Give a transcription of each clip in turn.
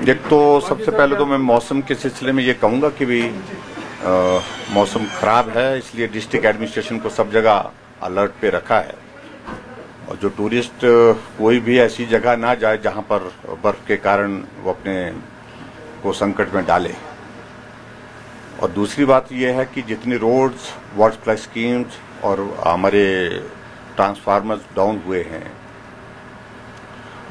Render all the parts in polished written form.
एक तो सबसे पहले तो मैं मौसम के सिलसिले में ये कहूँगा कि भी मौसम खराब है, इसलिए डिस्ट्रिक्ट एडमिनिस्ट्रेशन को सब जगह अलर्ट पे रखा है और जो टूरिस्ट कोई भी ऐसी जगह ना जाए जहाँ पर बर्फ के कारण वो अपने को संकट में डाले। और दूसरी बात यह है कि जितनी रोड्स, वाटर सप्लाई स्कीम्स और हमारे ट्रांसफार्मर्स डाउन हुए हैं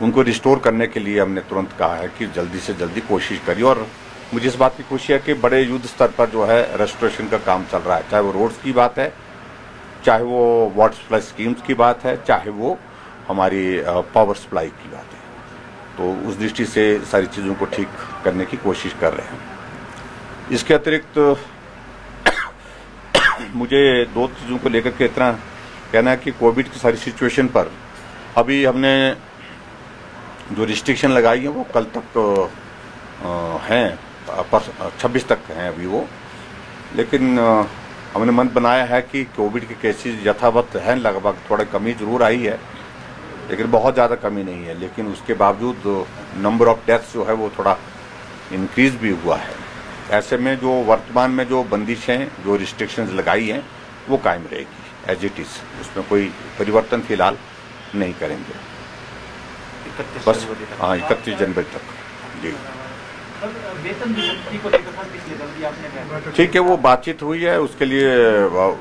उनको रिस्टोर करने के लिए हमने तुरंत कहा है कि जल्दी से जल्दी कोशिश करिए। और मुझे इस बात की खुशी है कि बड़े युद्ध स्तर पर जो है रेस्टोरेशन का काम चल रहा है, चाहे वो रोड्स की बात है, चाहे वो वाटर सप्लाई स्कीम्स की बात है, चाहे वो हमारी पावर सप्लाई की बात है। तो उस दृष्टि से सारी चीज़ों को ठीक करने की कोशिश कर रहे हैं। इसके अतिरिक्त मुझे दो चीज़ों को लेकर के इतना कहना है कि कोविड की सारी सिचुएशन पर अभी हमने जो रिस्ट्रिक्शन लगाई है वो कल तक हैं, 26 तक हैं अभी वो, लेकिन हमने मन बनाया है कि कोविड के केसेस यथावत हैं, लगभग थोड़ा कमी जरूर आई है लेकिन बहुत ज़्यादा कमी नहीं है, लेकिन उसके बावजूद नंबर ऑफ डेथ्स जो है वो थोड़ा इंक्रीज भी हुआ है। ऐसे में जो वर्तमान में जो बंदिशें, जो रिस्ट्रिक्शंस लगाई हैं वो कायम रहेगी एज इट इज़, उसमें कोई परिवर्तन फिलहाल नहीं करेंगे। बस हाँ, 31 जनवरी तक जी। ठीक है, वो बातचीत हुई है, उसके लिए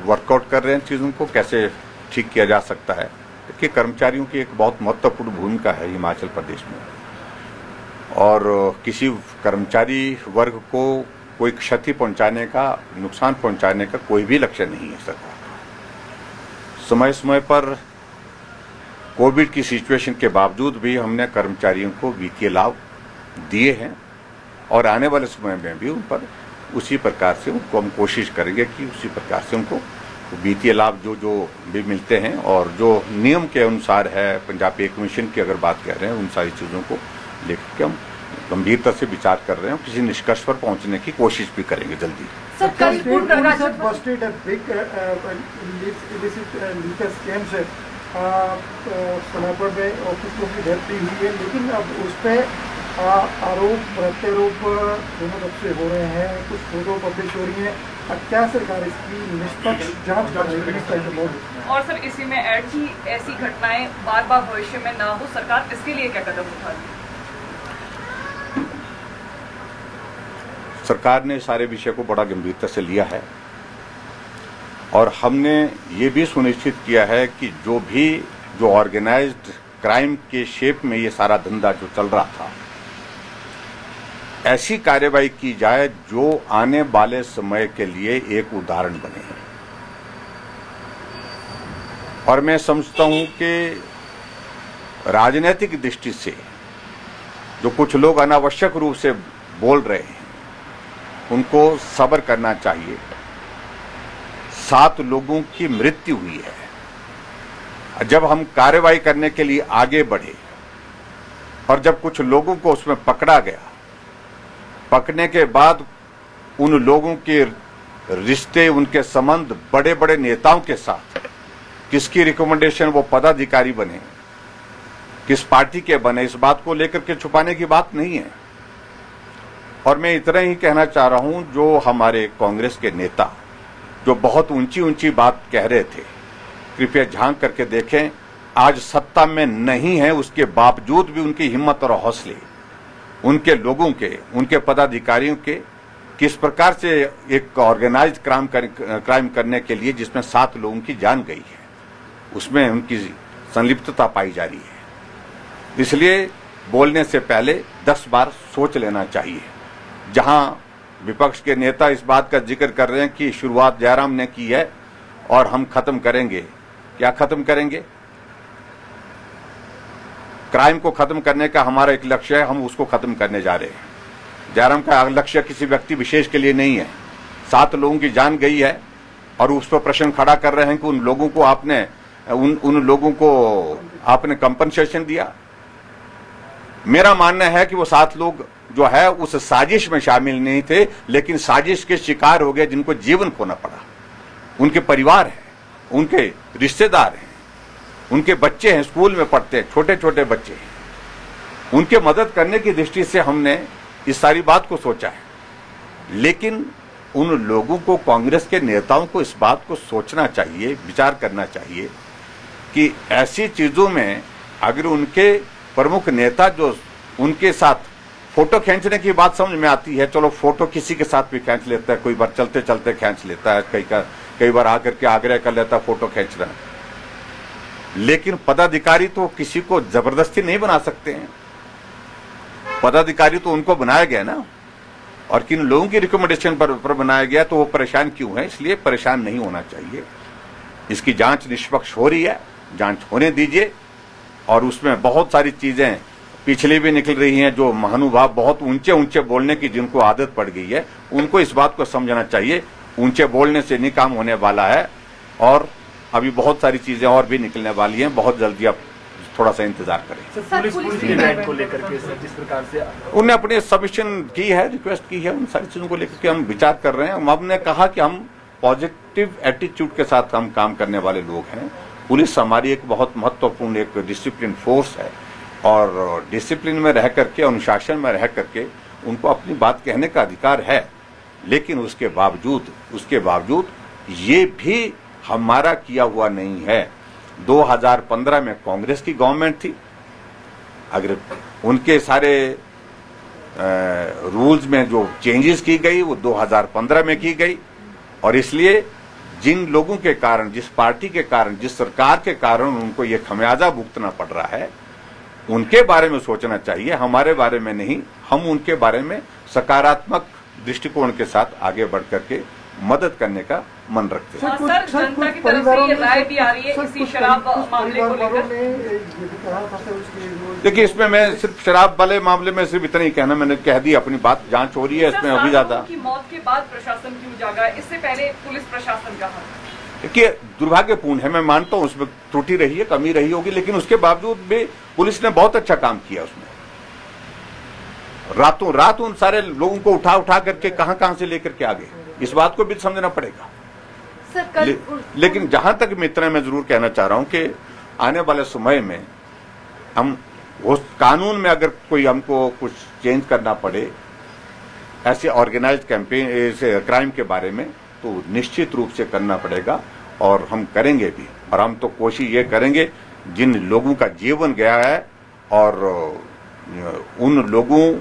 वर्कआउट कर रहे हैं चीज़ों को कैसे ठीक किया जा सकता है, कि कर्मचारियों की एक बहुत महत्वपूर्ण भूमिका है हिमाचल प्रदेश में और किसी कर्मचारी वर्ग को कोई क्षति पहुंचाने का, नुकसान पहुंचाने का कोई भी लक्ष्य नहीं है सरकार का। समय समय पर कोविड की सिचुएशन के बावजूद भी हमने कर्मचारियों को वित्तीय लाभ दिए हैं और आने वाले समय में भी उन पर उसी प्रकार से उनको हम कोशिश करेंगे कि उसी प्रकार से उनको वित्तीय लाभ जो भी मिलते हैं और जो नियम के अनुसार है, पंजाब पे कमीशन की अगर बात कर रहे हैं, उन सारी चीज़ों को लेकर के हम गंभीरता से विचार कर रहे हैं, किसी निष्कर्ष पर पहुंचने की कोशिश भी करेंगे जल्दी। सोनापुर में ऑफिसों की डेथ भी हुई है, लेकिन अब उस पर आरोप प्रत्यारोप दोनों तरफ से हो रहे हैं, कुछ फोटो पब्लिश हो रही है। क्या सरकार इसकी निष्पक्ष जांच कर रही है? और सर इसी में ऐड की ऐसी घटनाएं बार बार भविष्य में ना हो, सरकार इसके लिए क्या कदम उठा रही है? सरकार ने सारे विषय को बड़ा गंभीरता से लिया है और हमने ये भी सुनिश्चित किया है कि जो ऑर्गेनाइज्ड क्राइम के शेप में ये सारा धंधा जो चल रहा था, ऐसी कार्रवाई की जाए जो आने वाले समय के लिए एक उदाहरण बने। और मैं समझता हूं कि राजनीतिक दृष्टि से जो कुछ लोग अनावश्यक रूप से बोल रहे हैं उनको सब्र करना चाहिए। 7 लोगों की मृत्यु हुई है। जब हम कार्रवाई करने के लिए आगे बढ़े और जब कुछ लोगों को उसमें पकड़ा गया, पकड़ने के बाद उन लोगों के रिश्ते, उनके संबंध बड़े बड़े नेताओं के साथ, किसकी रिकमेंडेशन वो पदाधिकारी बने, किस पार्टी के बने, इस बात को लेकर के छुपाने की बात नहीं है। और मैं इतना ही कहना चाह रहा हूं, जो हमारे कांग्रेस के नेता जो बहुत ऊंची ऊंची बात कह रहे थे, कृपया झांक करके देखें, आज सत्ता में नहीं है, उसके बावजूद भी उनकी हिम्मत और हौसले, उनके लोगों के, उनके पदाधिकारियों के, किस प्रकार से एक ऑर्गेनाइज्ड क्राइम करने के लिए जिसमें 7 लोगों की जान गई है, उसमें उनकी संलिप्तता पाई जा रही है। इसलिए बोलने से पहले 10 बार सोच लेना चाहिए। जहां विपक्ष के नेता इस बात का जिक्र कर रहे हैं कि शुरुआत जयराम ने की है और हम खत्म करेंगे, क्या खत्म करेंगे? क्राइम को खत्म करने का हमारा एक लक्ष्य है, हम उसको खत्म करने जा रहे हैं। जयराम का लक्ष्य किसी व्यक्ति विशेष के लिए नहीं है। 7 लोगों की जान गई है और उस पर प्रश्न खड़ा कर रहे हैं कि उन लोगों को आपने कंपनसेशन दिया। मेरा मानना है कि वो 7 लोग जो है उस साजिश में शामिल नहीं थे, लेकिन साजिश के शिकार हो गए, जिनको जीवन खोना पड़ा। उनके परिवार है, उनके रिश्तेदार हैं, उनके बच्चे हैं, स्कूल में पढ़ते हैं, छोटे छोटे बच्चे हैं, उनके मदद करने की दृष्टि से हमने इस सारी बात को सोचा है, लेकिन उन लोगों को, कांग्रेस के नेताओं को इस बात को सोचना चाहिए, विचार करना चाहिए कि ऐसी चीजों में अगर उनके प्रमुख नेता जो उनके साथ फोटो खींचने की बात समझ में आती है, चलो फोटो किसी के साथ भी खींच लेता है, कोई बार चलते चलते खींच लेता है, कई बार आकर के आग्रह कर लेता है फोटो खींचना, लेकिन पदाधिकारी तो किसी को जबरदस्ती नहीं बना सकते हैं। पदाधिकारी तो उनको बनाया गया ना, और किन लोगों की रिकमेंडेशन पर बनाया गया, तो वो परेशान क्यों है? इसलिए परेशान नहीं होना चाहिए। इसकी जांच निष्पक्ष हो रही है, जांच होने दीजिए, और उसमें बहुत सारी चीजें पिछली भी निकल रही हैं। जो महानुभाव बहुत ऊंचे ऊंचे बोलने की जिनको आदत पड़ गई है, उनको इस बात को समझना चाहिए, ऊंचे बोलने से नहीं काम होने वाला है, और अभी बहुत सारी चीजें और भी निकलने वाली हैं। बहुत जल्दी आप थोड़ा सा इंतजार करें। पुलिस के इवेंट को लेकर के सर जिस प्रकार से उन्हें अपने सबमिशन की है, रिक्वेस्ट की है, उन सारी चीजों को लेकर के हम विचार कर रहे हैं। हमने कहा कि हम पॉजिटिव एटीट्यूड के साथ हम काम करने वाले लोग हैं। पुलिस हमारी एक बहुत महत्वपूर्ण एक डिसिप्लिन फोर्स है, और डिसिप्लिन में रह करके, अनुशासन में रह करके उनको अपनी बात कहने का अधिकार है, लेकिन उसके बावजूद ये भी हमारा किया हुआ नहीं है। 2015 में कांग्रेस की गवर्नमेंट थी, अगर उनके सारे रूल्स में जो चेंजेस की गई वो 2015 में की गई, और इसलिए जिन लोगों के कारण, जिस पार्टी के कारण, जिस सरकार के कारण उनको ये खमियाजा भुगतना पड़ रहा है, उनके बारे में सोचना चाहिए, हमारे बारे में नहीं। हम उनके बारे में सकारात्मक दृष्टिकोण के साथ आगे बढ़ करके मदद करने का मन रखते हैं। सर, जनता की तरफ से ये राय भी आ रही है इसी शराब मामले को लेकर। देखिए, इसमें मैं सिर्फ शराब वाले मामले में सिर्फ इतना ही कहना, मैंने कह दी अपनी बात, जांच हो रही है इसमें अभी ज्यादा। की मौत के बाद प्रशासन क्यों जागा? इससे पहले पुलिस प्रशासन कहा। देखिए, दुर्भाग्यपूर्ण है, मैं मानता हूं उसमें त्रुटि रही है, कमी रही होगी, लेकिन उसके बावजूद भी पुलिस ने बहुत अच्छा काम किया। उसमें रातों रात उन सारे लोगों को उठा करके कहां से लेकर के आ गए, इस बात को भी समझना पड़ेगा। लेकिन जहां तक मित्र, मैं जरूर कहना चाह रहा हूं कि आने वाले समय में हम उस कानून में अगर कोई हमको कुछ चेंज करना पड़े ऐसे ऑर्गेनाइज्ड कैंपेन, ऐसे क्राइम के बारे में, तो निश्चित रूप से करना पड़ेगा, और हम करेंगे भी। और हम तो कोशिश ये करेंगे, जिन लोगों का जीवन गया है और उन लोगों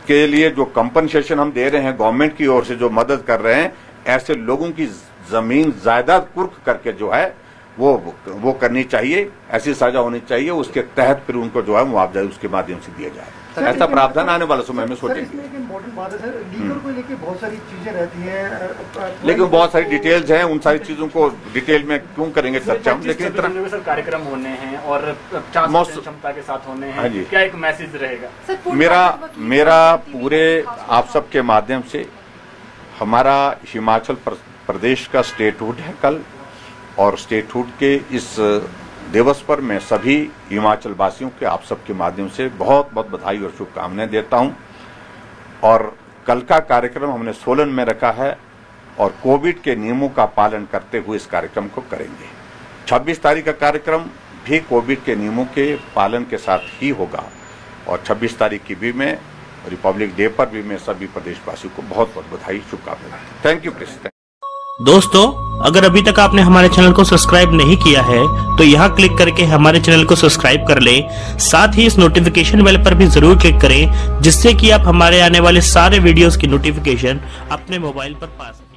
के लिए जो कंपनसेशन हम दे रहे हैं गवर्नमेंट की ओर से, जो मदद कर रहे हैं, ऐसे लोगों की जमीन जायदाद कुर्क करके जो है वो करनी चाहिए, ऐसी सजा होनी चाहिए, उसके तहत फिर उनको जो है मुआवजा उसके माध्यम से दिया जाए। ऐसा प्रावधान आने वाले समय में सोचेंगे। लीगल को लेकर बहुत सारी चीजें रहती हैं, लेकिन बहुत सारी डिटेल्स हैं, उन सारी चीजों को डिटेल में क्यों करेंगे चर्चा हम। लेकिन इतना सर कार्यक्रम होने हैं और 50% क्षमता के साथ होने हैं, क्या एक मैसेज रहेगा? मेरा पूरे आप सबके माध्यम से, हमारा हिमाचल प्रदेश का स्टेटहुड है कल, और स्टेटहुड के इस दिवस पर मैं सभी हिमाचल वासियों के, आप सबके माध्यम से बहुत बहुत बधाई और शुभकामनाएं देता हूं। और कल का कार्यक्रम हमने सोलन में रखा है, और कोविड के नियमों का पालन करते हुए इस कार्यक्रम को करेंगे। 26 तारीख का कार्यक्रम भी कोविड के नियमों के पालन के साथ ही होगा, और 26 तारीख की भी मैं, रिपब्लिक डे पर भी मैं सभी प्रदेशवासियों को बहुत बहुत बधाई, शुभकामनाएं। Thank you please. दोस्तों, अगर अभी तक आपने हमारे चैनल को सब्सक्राइब नहीं किया है तो यहाँ क्लिक करके हमारे चैनल को सब्सक्राइब कर लें। साथ ही इस नोटिफिकेशन बेल पर भी जरूर क्लिक करें, जिससे कि आप हमारे आने वाले सारे वीडियोस की नोटिफिकेशन अपने मोबाइल पर पा सकें।